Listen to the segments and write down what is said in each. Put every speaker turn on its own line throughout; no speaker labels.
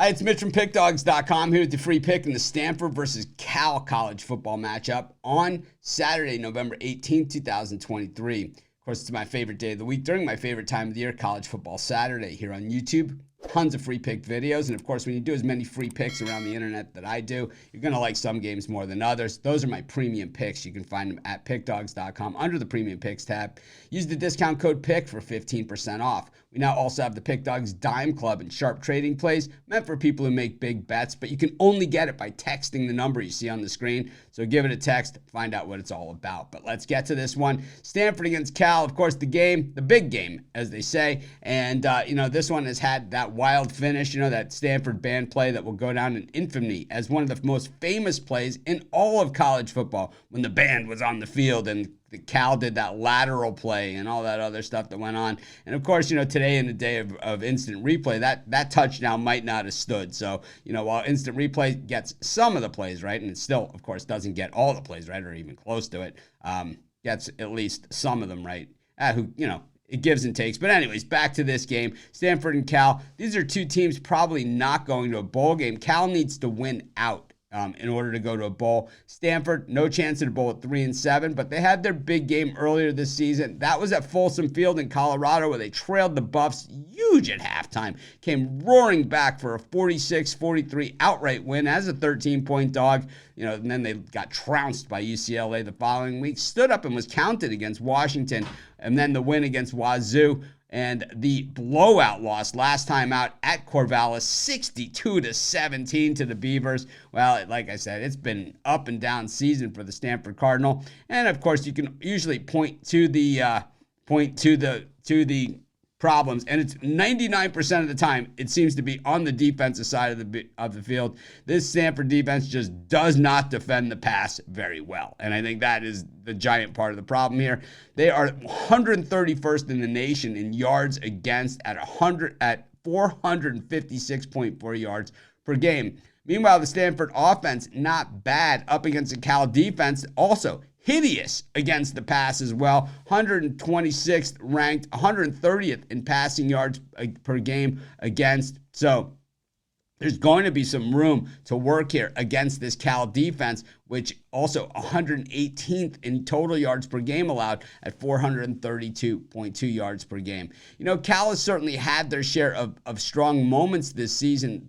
Hi, it's Mitch from Pickdawgz.com here with the free pick in the Stanford versus Cal college football matchup on Saturday, November 18th, 2023. Of course, it's my favorite day of the week during my favorite time of the year, College Football Saturday, here on YouTube. Tons of free pick videos. And of course, when you do as many free picks around the internet that I do, you're going to like some games more than others. Those are my premium picks. You can find them at pickdawgz.com under the premium picks tab. Use the discount code PICK for 15% off. We now also have the Pick Dawgz Dime Club and sharp trading plays meant for people who make big bets, but you can only get it by texting the number you see on the screen. So give it a text, find out what it's all about. But let's get to this one. Stanford against Cal, of course, the game, the big game, as they say. And, this one has had that wild finish, that Stanford band play that will go down in infamy as one of the most famous plays in all of college football when the band was on the field and the Cal did that lateral play and all that other stuff that went on. And of course, today in the day of instant replay, that touchdown might not have stood. So, while instant replay gets some of the plays right, and it still, of course, doesn't get all the plays right or even close to it, gets at least some of them right. It gives and takes. But anyways, back to this game. Stanford and Cal, these are two teams probably not going to a bowl game. Cal needs to win out in order to go to a bowl. Stanford, no chance at a bowl at 3-7, but they had their big game earlier this season. That was at Folsom Field in Colorado where they trailed the Buffs huge at halftime, came roaring back for a 46-43 outright win as a 13-point dog. And then they got trounced by UCLA the following week, stood up and was counted against Washington, and then the win against Wazoo. And the blowout loss last time out at Corvallis, 62-17 to the Beavers. Well, like I said, it's been an up and down season for the Stanford Cardinal. And of course, you can usually point to the problems, and it's 99% of the time it seems to be on the defensive side of the field. This Stanford defense just does not defend the pass very well, and I think that is the giant part of the problem here. They are 131st in the nation in yards against at 456.4 yards per game. Meanwhile, the Stanford offense, not bad up against the Cal defense, also hideous against the pass as well. 126th ranked, 130th in passing yards per game against. So there's going to be some room to work here against this Cal defense, which also 118th in total yards per game allowed at 432.2 yards per game. Cal has certainly had their share of strong moments this season,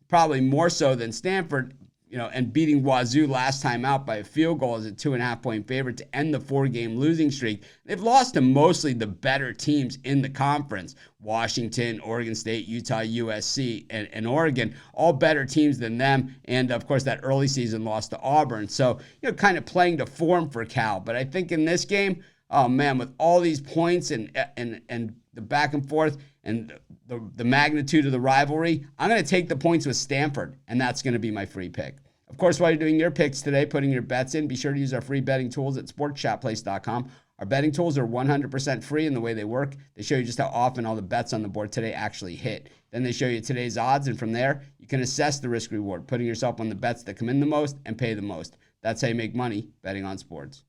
probably more so than Stanford, and beating Wazoo last time out by a field goal as a 2.5-point favorite to end the 4-game losing streak. They've lost to mostly the better teams in the conference. Washington, Oregon State, Utah, USC, and Oregon, all better teams than them. And of course, that early season loss to Auburn. So, kind of playing to form for Cal. But I think in this game, oh man, with all these points and the back and forth and the magnitude of the rivalry, I'm going to take the points with Stanford, and that's going to be my free pick. Of course, while you're doing your picks today, putting your bets in, be sure to use our free betting tools at sportshopplace.com. Our betting tools are 100% free in the way they work. They show you just how often all the bets on the board today actually hit. Then they show you today's odds, and from there, you can assess the risk reward, putting yourself on the bets that come in the most and pay the most. That's how you make money betting on sports.